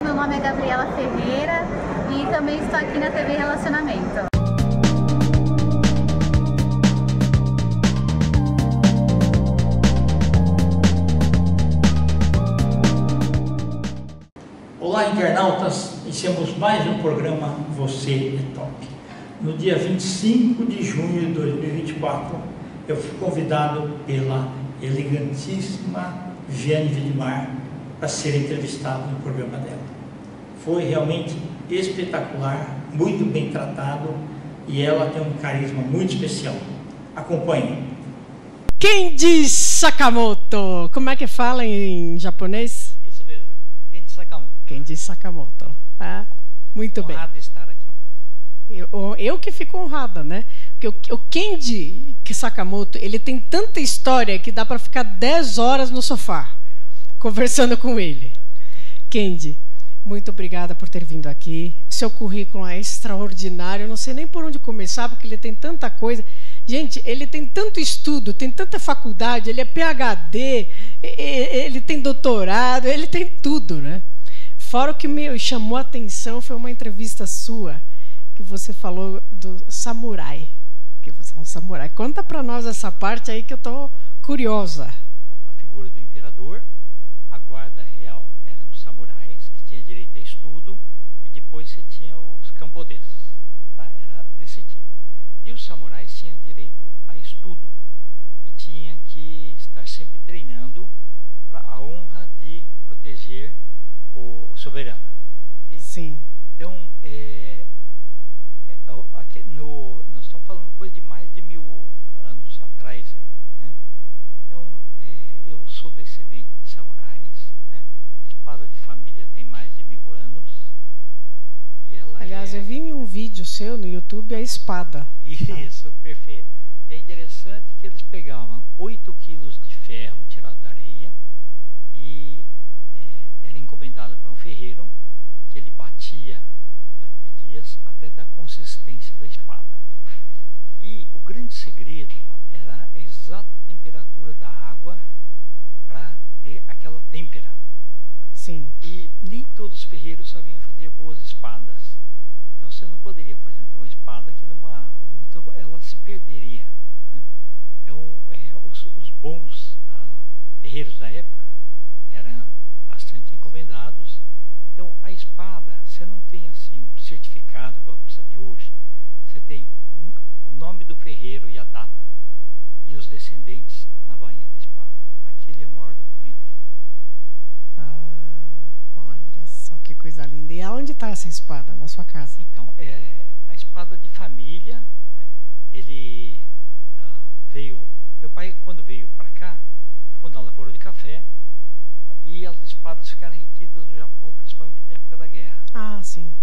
Meu nome é Gabriela Ferreira e também estou aqui na TV Relacionamento. Olá, internautas! Iniciamos mais um programa Você é Top. No dia 25 de junho de 2024, eu fui convidado pela elegantíssima Viane Widmar para ser entrevistado no programa dela. Foi realmente espetacular, muito bem tratado e ela tem um carisma muito especial. Acompanhe. Kenji Sakamoto. Como é que fala em japonês? Isso mesmo, Kenji Sakamoto. Kenji Sakamoto. Ah, muito bem. Honrado estar aqui. Eu que fico honrada, né? Porque o Kenji Sakamoto, ele tem tanta história que dá para ficar 10 horas no sofá conversando com ele. Kenji, muito obrigada por ter vindo aqui. Seu currículo é extraordinário. Eu não sei nem por onde começar, porque ele tem tanta coisa. Gente, ele tem tanto estudo, tem tanta faculdade, ele é PhD, ele tem doutorado, ele tem tudo, né? Fora o que me chamou a atenção foi uma entrevista sua, que você falou do samurai, que você é um samurai. Conta para nós essa parte aí que eu tô curiosa. A figura do imperador, a guarda real eram os samurais, que tinham direito a estudo, e depois você tinha os camponeses, tá? Era desse tipo. E os samurais tinham direito a estudo, e tinham que estar sempre treinando para a honra de proteger o soberano. Okay? Sim. Então, nós estamos falando coisa de mais de 1000 anos atrás aí, né? Então, eu sou descendente de samurais, né? A espada de família tem mais de 1000 anos. E ela Aliás, eu vi em um vídeo seu no YouTube a espada. Isso, perfeito. É interessante que eles pegavam 8 quilos de ferro tirado da areia e era encomendado para um ferreiro, que ele batia durante dias até dar consistência da espada. E o grande segredo era a exata temperatura da água para ter aquela têmpera. Sim. E nem todos os ferreiros sabiam fazer boas espadas. Então você não poderia, por exemplo, ter uma espada que numa luta ela se perderia, né? Então os bons ferreiros da época eram bastante encomendados. Então a espada, você não tem assim um certificado igual precisa de hoje. Você tem o nome do ferreiro e a data e os descendentes na bainha da espada. Aquele é o maior documento que tem. Olha só que coisa linda. E aonde está essa espada? Na sua casa? Então, é a espada de família, né? Ele veio... Meu pai, quando veio para cá, ficou na lavoura de café e as espadas ficaram retidas no Japão, principalmente na época da guerra. Ah, sim.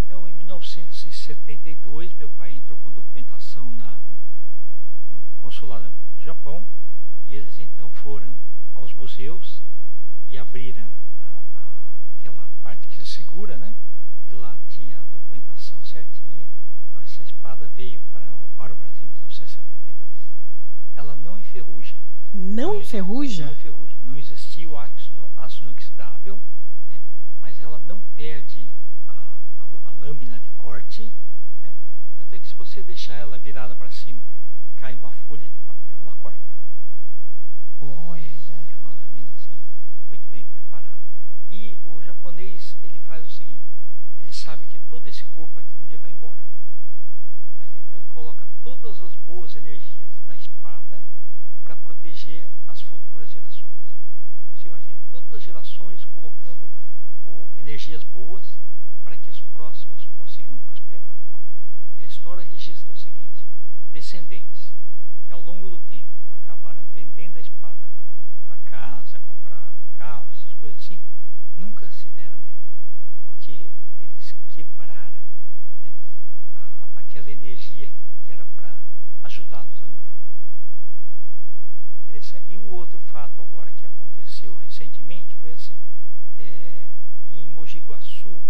Então, em 1972, meu pai entrou com documentação no consulado do Japão e eles então foram aos museus e abriram aquela parte que se segura, né? E lá tinha a documentação certinha. Então essa espada veio para o Brasil em 1972. Ela não enferruja. Não enferruja? Não enferruja. Não existia o aço inoxidável, né? Mas ela não perde a lâmina de corte, né? Até que se você deixar ela virada para cima e cair uma folha de papel, ela corta. Olha. É uma lâmina assim, muito bem preparada. E o japonês, ele faz o seguinte, ele sabe que todo esse corpo aqui um dia vai embora. Mas então ele coloca todas as boas energias na espada para proteger as futuras gerações. Você imagina todas as gerações colocando energias boas para que os próximos consigam prosperar. E a história registra o seguinte, descendentes que ao longo do tempo acabaram vendendo a espada para comprar casa, comprar carro, essas coisas assim, nunca se deram bem, porque eles quebraram, né, aquela energia que era para ajudá-los ali no futuro. Interessante. E um outro fato agora que aconteceu recentemente foi assim, em Mogi Guaçu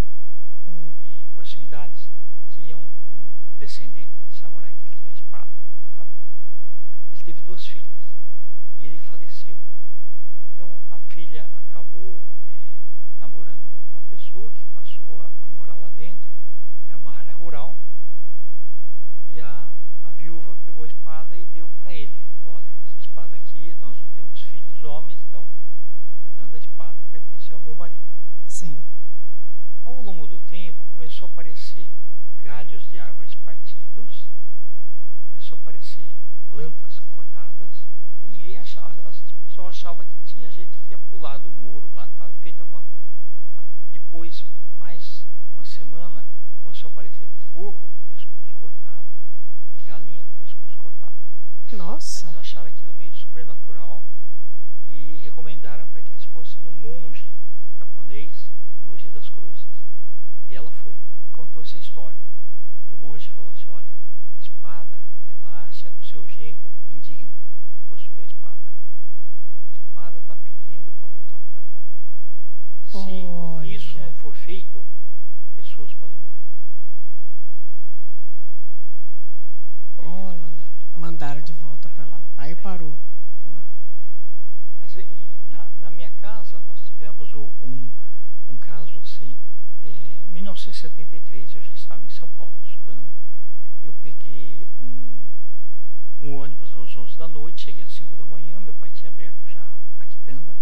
e proximidades tinha um descendente de samurai que ele tinha uma espada na família. Ele teve 2 filhas e ele faleceu. Então a filha acabou namorando uma pessoa que a espada e deu para ele. Olha, essa espada aqui, nós não temos filhos homens, então eu estou te dando a espada que pertence ao meu marido. Sim. Ao longo do tempo, começou a aparecer galhos de árvores partidos, começou a aparecer plantas cortadas, e as pessoas achavam que tinha gente que ia pular do muro lá tal, e feito alguma coisa. Depois, mais uma semana, começou a aparecer porco com o pescoço cortado e galinha com o pescoço cortado. Nossa. Eles acharam aquilo meio sobrenatural e recomendaram para que eles fossem num monge japonês em Mogi das Cruzes. E ela foi, contou essa história. E o monge falou assim: olha, a espada, ela acha o seu genro indigno de possuir a espada. A espada está pedindo para voltar para o Japão. Se isso não for feito, pessoas podem morrer. Mandaram de volta para lá. Aí parou. Mas na minha casa nós tivemos um caso assim. Em 1973 eu já estava em São Paulo estudando. Eu peguei um ônibus às 11 da noite, cheguei às 5 da manhã. Meu pai tinha aberto já a quitanda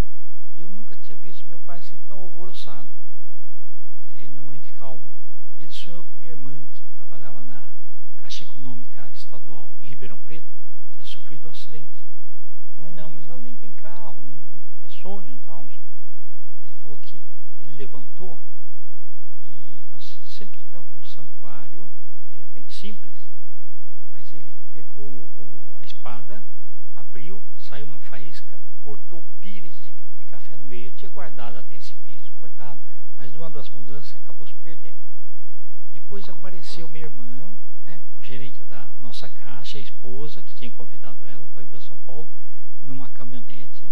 e eu nunca tinha visto meu pai assim tão alvoroçado. Ele é normalmente calmo. Ele sonhou que minha irmã, que trabalhava na Caixa Econômica Estadual em Ribeirão Preto, tinha sofrido um acidente. Eu falei: não, mas ela nem tem carro, não, é sonho e tal. Ele falou que ele levantou e nós sempre tivemos um santuário bem simples, mas ele pegou a espada, abriu, saiu uma faísca, cortou o pires de café no meio. Eu tinha guardado até esse pires cortado, mas numa das mudanças acabou se perdendo. Depois apareceu minha irmã, né, o gerente da nossa caixa, a esposa, que tinha convidado ela para ir para São Paulo, numa caminhonete,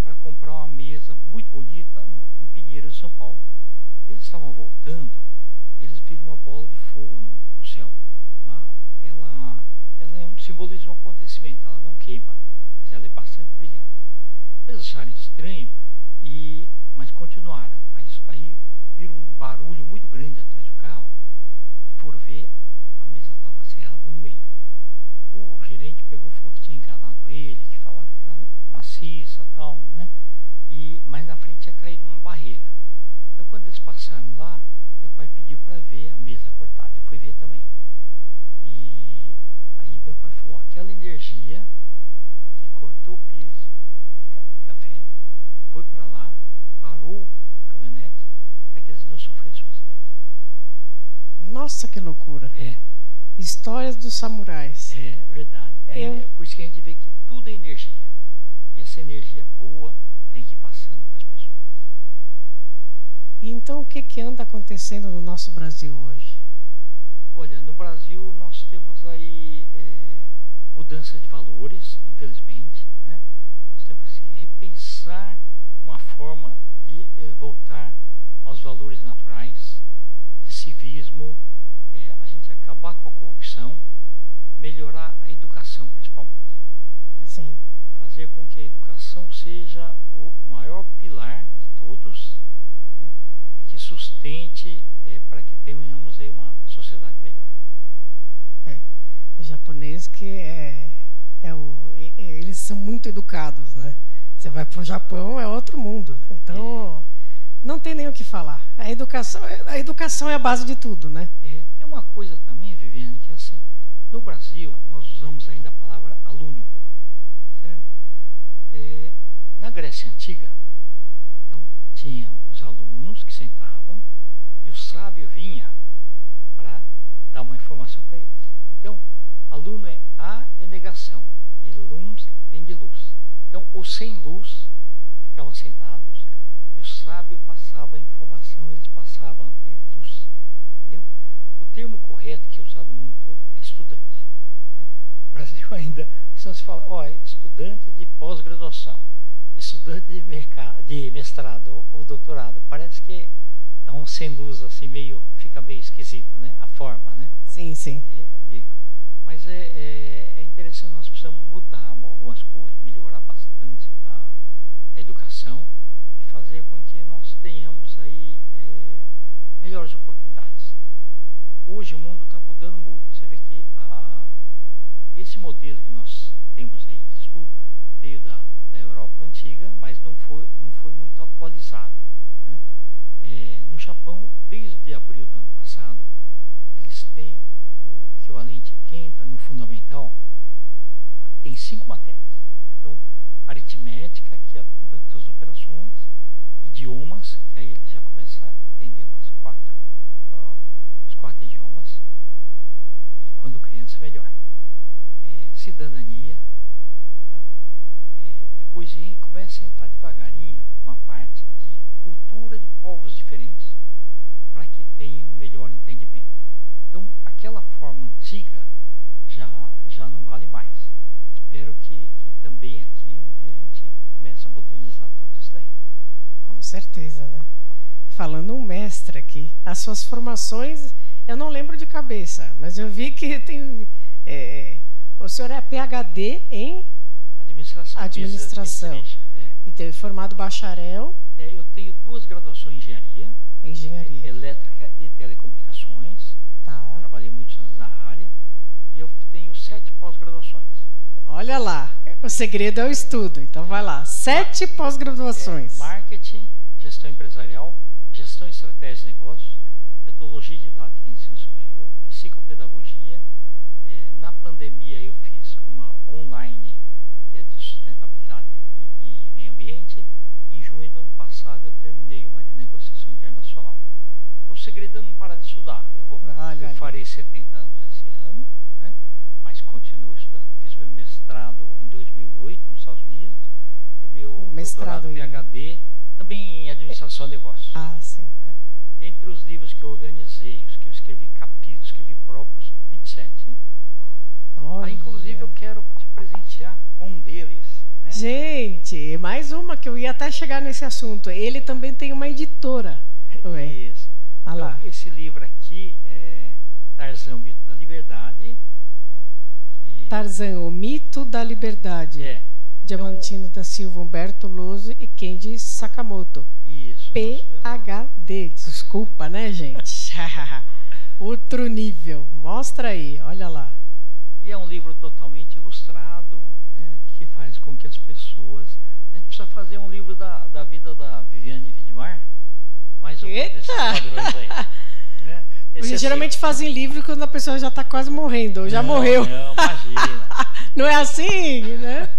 para comprar uma mesa muito bonita em Pinheiros, São Paulo. Eles estavam voltando, eles viram uma bola de fogo no céu. Ela simboliza um acontecimento, ela não queima, mas ela é bastante brilhante. Eles acharam estranho, mas continuaram. Aí viram um barulho muito grande atrás do carro e foram ver, a mesa estava cerrada no meio. O gerente pegou e falou que tinha enganado ele, que falaram que era maciça e tal, né? Mas na frente tinha caído uma barreira. Então quando eles passaram lá, meu pai pediu para ver a mesa cortada. Eu fui ver também. E aí meu pai falou: aquela energia que cortou o pires de café foi para lá, parou a caminhonete para que eles não sofressem um acidente. Nossa, que loucura. Histórias dos samurais. É verdade. É por isso que a gente vê que tudo é energia. E essa energia boa tem que ir passando para as pessoas. E então o que anda acontecendo no nosso Brasil hoje? Olha, no Brasil nós temos aí mudança de valores, infelizmente, né? Nós temos que repensar uma forma de voltar aos valores naturais, de civismo, a gente acabar com a corrupção, melhorar a educação principalmente, né? Sim. Fazer com que a educação seja o maior pilar de todos, né? E que sustente para que tenhamos aí uma sociedade melhor. O japonês eles são muito educados, né? Você vai para o Japão, é outro mundo. Então, não tem nem o que falar. A educação é a base de tudo, né? Tem uma coisa também, Viviane, que é assim, no Brasil nós usamos ainda a palavra aluno, certo? Na Grécia Antiga, então, tinha os alunos que sentavam e o sábio vinha para dar uma informação para eles. Então, aluno é negação e lums vem de luz. Então, os sem luz ficavam sentados e o sábio passava a informação, eles passavam a ter luz. Entendeu? O termo correto que é usado no mundo todo é estudante, né? O Brasil ainda, se fala, estudante de pós-graduação, estudante de mestrado ou doutorado, parece que é um sem luz assim, fica meio esquisito, né? A forma, né? Sim, sim. Mas é interessante, nós precisamos mudar algumas coisas, melhorar bastante a educação e fazer com que nós tenhamos aí melhores oportunidades. Hoje o mundo está mudando muito. Você vê que esse modelo que nós temos aí de estudo veio da Europa antiga, mas não foi muito atualizado, né? No Japão, desde abril do ano passado, eles têm o equivalente, quem entra no fundamental, tem 5 matérias. Então, aritmética, que é das operações, idiomas, que aí ele já começa a entender os 4 idiomas, e quando criança melhor. Cidadania, tá? Depois começa a entrar devagarinho uma parte de cultura de povos diferentes, para que tenha um melhor entendimento. Então, aquela forma antiga já não vale mais. Espero que também aqui um dia a gente comece a modernizar tudo isso daí. Com certeza, né? Falando um mestre aqui, as suas formações, eu não lembro de cabeça, mas eu vi que tem... o senhor é PhD em... Administração. E teve formado bacharel... eu tenho 2 graduações em engenharia. Elétrica e telecomunicações. Tá. Trabalhei muitos anos na área. E eu tenho 7 pós-graduações. Olha lá, o segredo é o estudo. Então vai lá, 7 pós-graduações. Marketing, gestão empresarial, gestão e estratégia de negócios, metodologia didática em ensino superior, psicopedagogia. Na pandemia eu fiz uma online, que é de sustentabilidade e meio ambiente. Em junho do ano passado eu terminei uma de negociação internacional. Então o segredo é não parar de estudar. Eu farei 70 anos esse ano, né? Mas continuo estudando. Fiz meu mestrado em 2008 nos Estados Unidos e o meu doutorado PhD também em administração de negócios. Ah, sim. Né? Entre os livros que eu organizei, os que eu escrevi capítulos, escrevi próprios, 27. Inclusive eu quero te presentear com um deles. Né? Gente, mais uma que eu ia até chegar nesse assunto. Ele também tem uma editora. Isso. Ah lá. Então, esse livro aqui é Tarzan, o Mito da Liberdade. Né? Tarzan, o Mito da Liberdade. Diamantino da Silva, Humberto Louso e Kenji Sakamoto. Isso. PhD. Desculpa, né, gente? Outro nível. Mostra aí, olha lá. E é um livro totalmente ilustrado, né, que faz com que as pessoas... A gente precisa fazer um livro da vida da Viviane Widmar. Mais ou menos desses padrões aí. Né? Porque geralmente fazem livro quando a pessoa já está quase morrendo, ou já morreu. Não, imagina. Não é assim, né?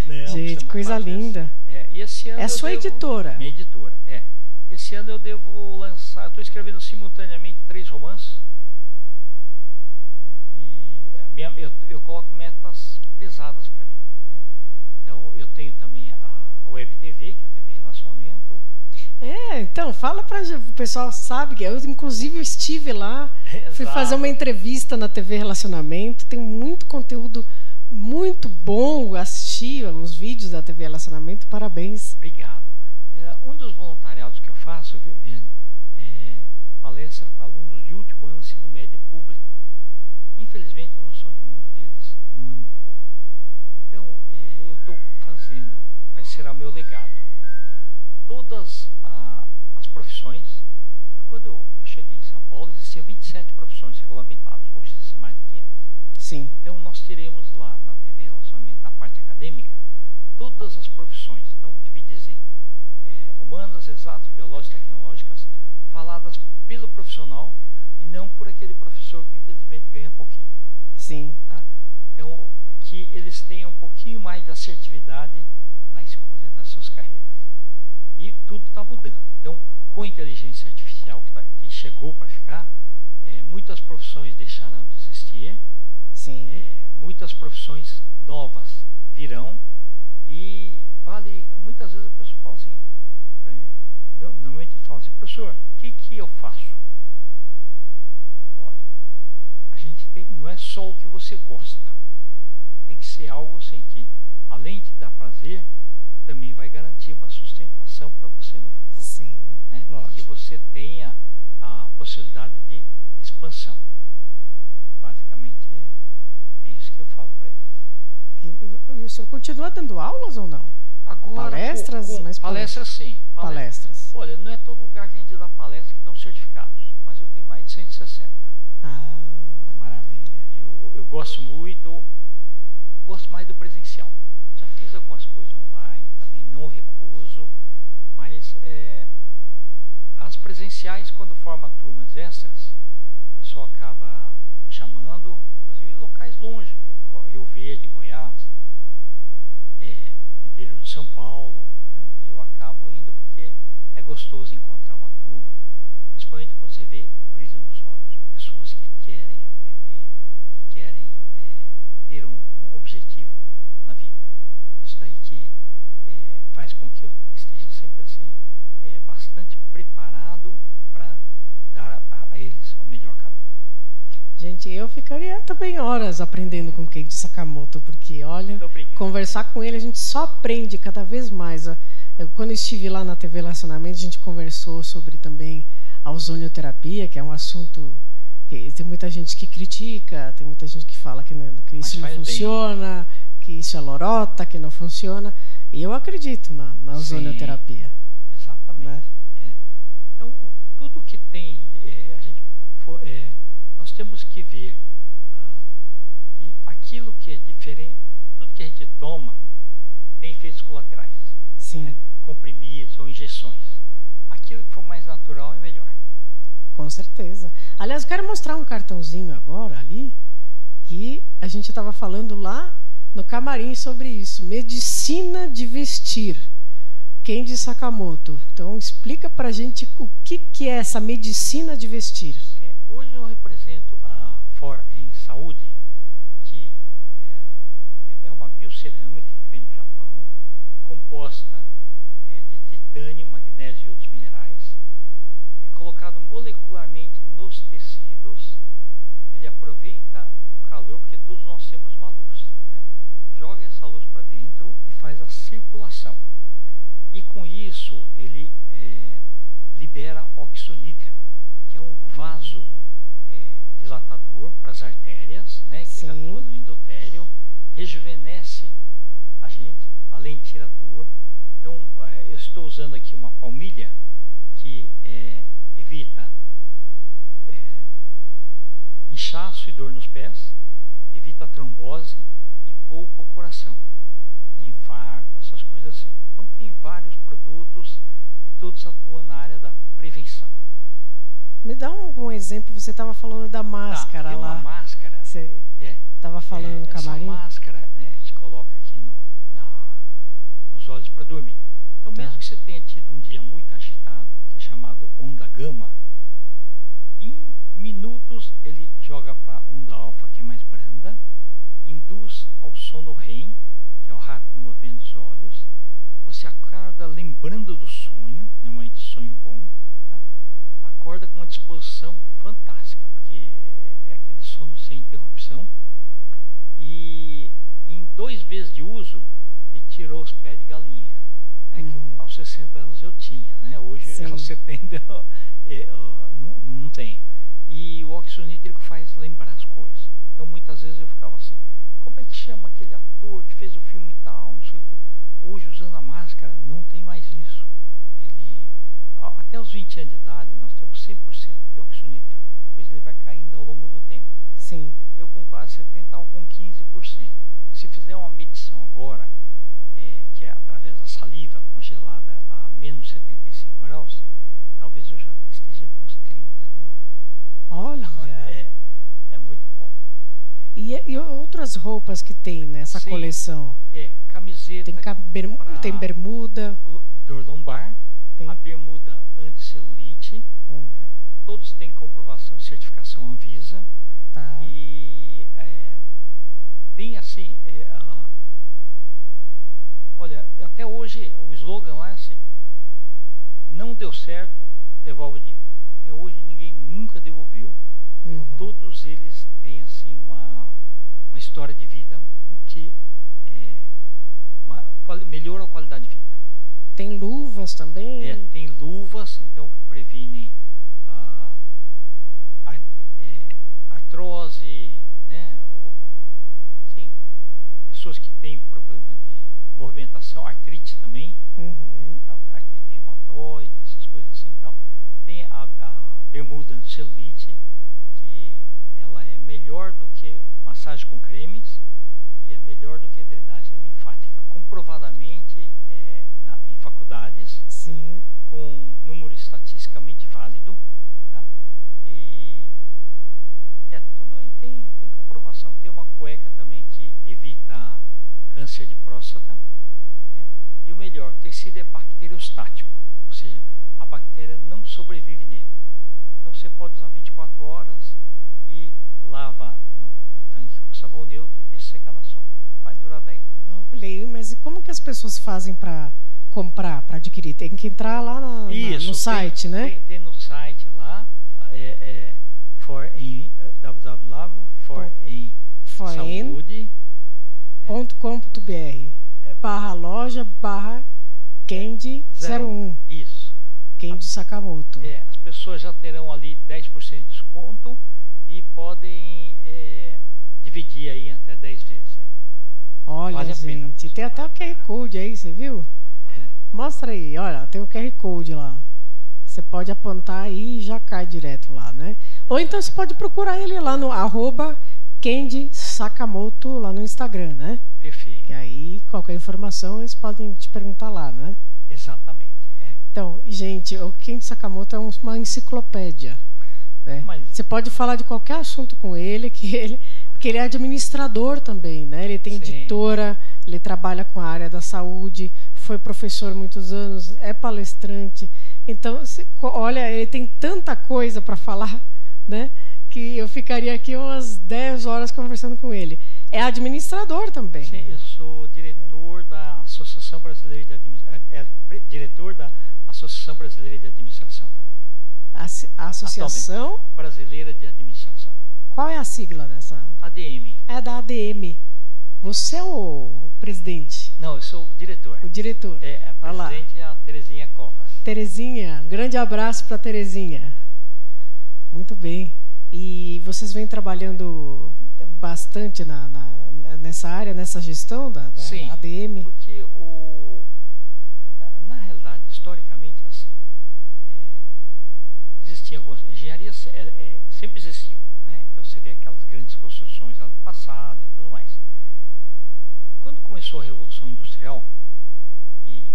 Não, gente, coisa linda. E esse ano é sua editora? Minha editora, Esse ano eu devo lançar... Estou escrevendo simultaneamente 3 romances. Eu coloco metas pesadas para mim, né? Então eu tenho também a Web TV, que é a TV Relacionamento. Então fala para o pessoal, sabe que eu inclusive estive lá, fui fazer uma entrevista na TV Relacionamento, tem muito conteúdo muito bom, assisti os vídeos da TV Relacionamento, parabéns. Obrigado. Um dos voluntariados que eu faço, Viviane, é palestra para alunos de último ano ensino médio público. Infelizmente a noção de mundo deles não é muito boa. Então eu estou fazendo, será meu legado, todas as profissões, que quando eu cheguei em São Paulo existiam 27 profissões regulamentadas, hoje existem mais de 500. Sim. Então nós teremos lá na TV Relacionamento, na parte acadêmica, todas as profissões, então divididas em humanas, exatas, biológicas, tecnológicas, faladas pelo profissional e não por aquele professor que infelizmente ganha pouquinho. Sim. Tá? Então, que eles tenham um pouquinho mais de assertividade na escolha das suas carreiras. E tudo está mudando. Então, com a inteligência artificial que chegou para ficar, muitas profissões deixarão de existir. Sim. Muitas profissões novas virão. E muitas vezes a pessoa fala assim, normalmente fala assim, professor, o que eu faço? Olha, a gente não é só o que você gosta, tem que ser algo assim que, além de dar prazer, também vai garantir uma sustentação para você no futuro. Sim, né? Que você tenha a possibilidade de expansão. Basicamente é isso que eu falo para eles. E o senhor continua dando aulas ou não? Agora, palestras sim. Palestras. Olha, não é todo lugar que a gente dá palestra que dão certificados, mas eu tenho mais de 160. Ah, maravilha. Eu gosto muito, gosto mais do presencial. Já fiz algumas coisas online também, não recuso, mas as presenciais, quando forma turmas extras, o pessoal acaba chamando, inclusive locais longe, Rio Verde, Goiás, interior de São Paulo, né? E eu acabo indo porque é gostoso encontrar uma turma, principalmente quando você vê o brilho nos olhos, pessoas que querem aprender, que querem ter um objetivo na vida. Isso daí que faz com que eu esteja sempre assim, bastante preparado para dar a eles o melhor caminho. Gente, eu ficaria também horas aprendendo com Kenji Sakamoto, porque, olha, conversar com ele a gente só aprende cada vez mais. Quando eu estive lá na TV Relacionamento, a gente conversou sobre também a ozonioterapia, que é um assunto que tem muita gente que critica, tem muita gente que fala que isso não funciona, que isso é lorota, que não funciona. E eu acredito na ozonioterapia. Exatamente. Né? Então, tudo que tem, nós temos que ver que aquilo que é diferente, tudo que a gente toma tem efeitos colaterais. Sim. Né? Comprimidos ou injeções. Aquilo que for mais natural é melhor. Com certeza. Aliás, eu quero mostrar um cartãozinho agora ali, que a gente estava falando lá no camarim sobre isso. Medicina de vestir. Kenji Sakamoto. Então, explica pra gente o que é essa medicina de vestir. Hoje eu represento a For em Saúde, que é uma biocerâmica que vem do Japão, composta de titânio, magnésio e outros minerais. É colocado molecularmente nos tecidos. Ele aproveita o calor, porque todos nós temos uma luz, né? Joga essa luz para dentro e faz a circulação. E com isso ele libera óxido nítrico, que é um vaso dilatador para as artérias, né, que atua no endotélio, rejuvenesce a gente, além de tirar dor. Então, eu estou usando aqui uma palmilha que evita inchaço e dor nos pés, evita a trombose e poupa o coração, infarto, essas coisas assim. Então, tem vários produtos e todos atuam na área da prevenção. Me dá algum exemplo, você estava falando da máscara lá. Uma máscara. Você estava falando no camarim? Essa máscara, né, a gente coloca aqui nos olhos para dormir. Então, mesmo que você tenha tido um dia muito agitado, que é chamado onda gama, em minutos ele joga para onda alfa, que é mais branda, induz ao sono REM, que é o rápido movimento dos olhos. Você acorda lembrando do sonho, normalmente sonho bom, tá? Acorda com uma disposição fantástica, porque é aquele sono sem interrupção. E em 2 meses de uso, me tirou os pés de galinha, né? Que aos 60 anos eu tinha, né? Hoje aos 70 não tenho. E o óxido nítrico faz lembrar as coisas. Então muitas vezes eu ficava assim, como é que chama aquele ator que fez o filme e tal, não sei o quê. Hoje, usando a máscara, não tem mais isso. Até os 20 anos de idade, nós temos 100% de óxido nítrico. Depois ele vai caindo ao longo do tempo. Sim. Eu com quase 70%, estava com 15%. Se fizer uma medição agora, que é através da saliva congelada a menos 75 graus, talvez eu já esteja com uns 30 de novo. Olha! É muito bom. E outras roupas que tem nessa coleção? Camiseta. Tem bermuda. Dor lombar. A bermuda anticelulite. Né? Todos têm comprovação e certificação Anvisa. Tá. E tem assim. Olha, até hoje o slogan lá é assim: não deu certo, devolve o dinheiro. Até hoje ninguém nunca devolveu. Todos eles têm assim uma história de vida que melhora a qualidade de vida. Tem luvas também? Tem luvas, então, que previnem artrose, né? Sim, pessoas que têm problema de movimentação, artrite também, artrite reumatoide, essas coisas assim. Então, tem a bermuda anticelulite, que ela é melhor do que massagem com cremes, e é melhor do que drenagem linfática, comprovadamente em faculdades, Sim. né, com número estatisticamente válido, tá? E tudo aí tem comprovação. Tem uma cueca também que evita câncer de próstata, né? E o melhor, o tecido é bacteriostático, ou seja, a bactéria não sobrevive nele. Então você pode usar 24 horas e lava no tanque com sabão neutro e deixa secar na sombra. Vai durar 10 anos. Olhei, mas e como que as pessoas fazem para comprar, para adquirir? Tem que entrar lá no site, né? Tem no site lá, www.forinsaúde.com.br/loja/Kendi01. Isso. Kendi Sakamoto. As pessoas já terão ali 10% de desconto e podem dividir aí até 10 vezes. Hein? Olha, vale gente, tem até o QR Code aí, você viu? Mostra aí, olha, tem o QR Code lá. Você pode apontar aí e já cai direto lá, né? Ou então você pode procurar ele lá no @Kendi Sakamoto lá no Instagram, né? Perfeito. Que aí, qualquer informação, eles podem te perguntar lá, né? Exatamente. Então, gente, o Kendi Sakamoto é uma enciclopédia, né? Você pode falar de qualquer assunto com ele, porque ele é administrador também, né? Ele tem editora, ele trabalha com a área da saúde, foi professor muitos anos, é palestrante. Então, olha, ele tem tanta coisa para falar, né? Que eu ficaria aqui umas 10 horas conversando com ele. É administrador também. Sim, eu sou diretor da Associação Brasileira de diretor da Associação Brasileira de Administração também. A Associação Brasileira de Administração. Qual é a sigla dessa? ADM. É da ADM. Você é o presidente? Não, eu sou o diretor. O diretor. A presidente é a Terezinha Covas. Terezinha, grande abraço para Terezinha. Muito bem. E vocês vêm trabalhando bastante nessa área, nessa gestão da Sim, ADM? Porque na realidade, historicamente, assim, existiam algumas engenharias, sempre existiu, né? Então você vê aquelas grandes construções lá do passado e tudo mais. Quando começou a Revolução Industrial e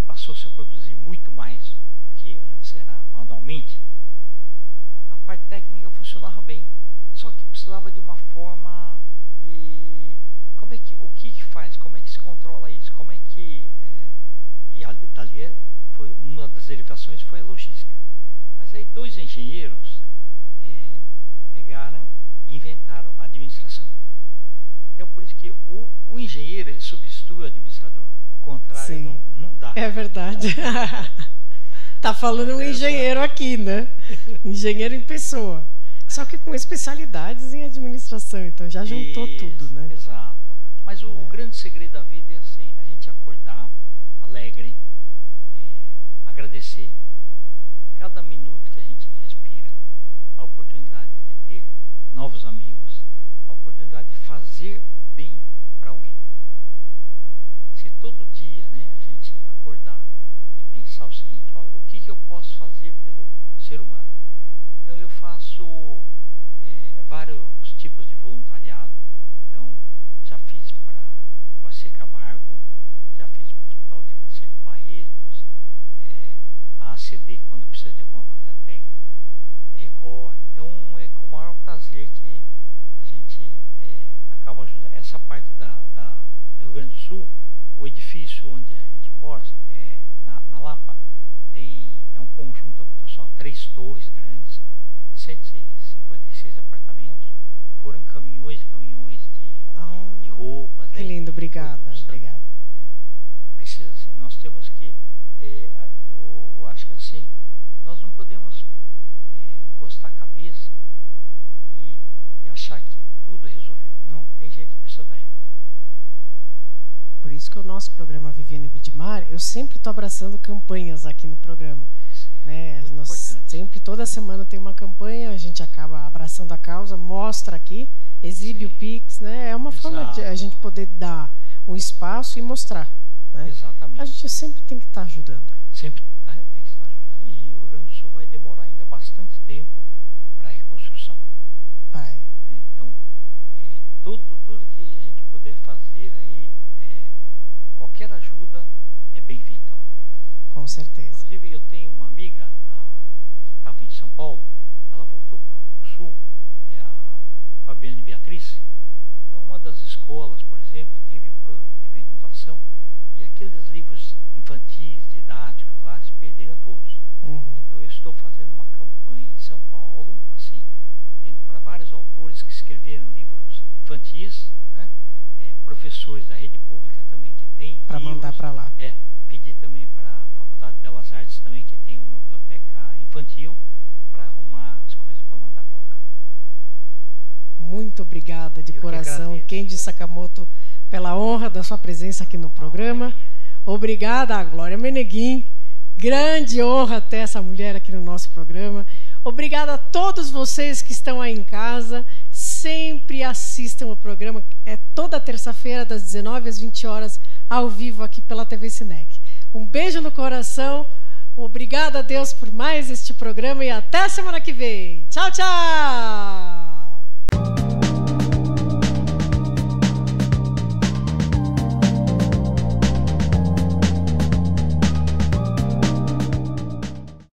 passou-se a produzir muito mais do que antes era manualmente, a parte técnica funcionava bem, só que precisava de uma forma de o que faz, como é que se controla isso, como é que e dali foi uma das derivações foi a logística. Mas aí 2 engenheiros pegaram e inventaram a administração. Então por isso que o engenheiro ele substitui o administrador, o contrário não dá. É verdade. Tá falando um engenheiro aqui, né? Engenheiro em pessoa. Só que com especialidades em administração, então já juntou tudo, né? Exato. Mas o grande segredo da vida é assim, a gente acordar alegre, agradecer cada minuto que a gente respira, a oportunidade de ter novos amigos, a oportunidade de fazer o bem para alguém. Se todo dia, né, a gente acordar e pensar o seguinte, olha, o que eu posso fazer pelo ser humano? Então eu faço vários tipos de voluntariado. Então já fiz para o AC Camargo, já fiz para o Hospital de Câncer de Barretos, a ACD, quando precisa de alguma coisa técnica, recorre. Então é com o maior prazer que a gente acaba ajudando. Essa parte do Rio Grande do Sul, o edifício onde a gente mora, na Lapa, é um conjunto habitacional, 3 torres grandes, 156 apartamentos, foram caminhões e caminhões de roupas. Que lindo, obrigada. Obrigada. Né? Precisa assim, nós temos que, eu acho que assim, nós não podemos encostar a cabeça e achar que tudo resolveu. Não, tem gente que precisa da gente. Por isso que o nosso programa Viviane Widmar, eu sempre estou abraçando campanhas aqui no programa. Né? Nós sempre, toda semana tem uma campanha, a gente acaba abraçando a causa, mostra aqui, exibe o Pix, né? É uma forma de a gente poder dar um espaço e mostrar. Né? Exatamente. A gente sempre tem que estar ajudando. Sempre tem que estar ajudando. E o Rio Grande do Sul vai demorar ainda bastante tempo para a reconstrução. Vai. Então, tudo que a gente puder ajuda é bem-vinda lá para eles. Com certeza. Inclusive, eu tenho uma amiga que estava em São Paulo, ela voltou para o Sul, é a Fabiane Beatriz. Então, uma das escolas, por exemplo, teve inundação, e aqueles livros infantis, didáticos lá, se perderam todos. Então, eu estou fazendo uma campanha em São Paulo, assim, pedindo para vários autores que escreveram livros infantis, né? Professores da rede pública também que tem para mandar para lá. Pedir também para a Faculdade de Belas Artes também, que tem uma biblioteca infantil, para arrumar as coisas para mandar para lá. Muito obrigada de coração, Kendi Sakamoto, pela honra da sua presença aqui no programa. Obrigada a Glória Meneguin. Grande honra ter essa mulher aqui no nosso programa. Obrigada a todos vocês que estão aí em casa. Sempre assistam o programa. É toda terça-feira, das 19 às 20 horas, ao vivo aqui pela TV Cinec. Um beijo no coração. Obrigada a Deus por mais este programa e até semana que vem. Tchau, tchau!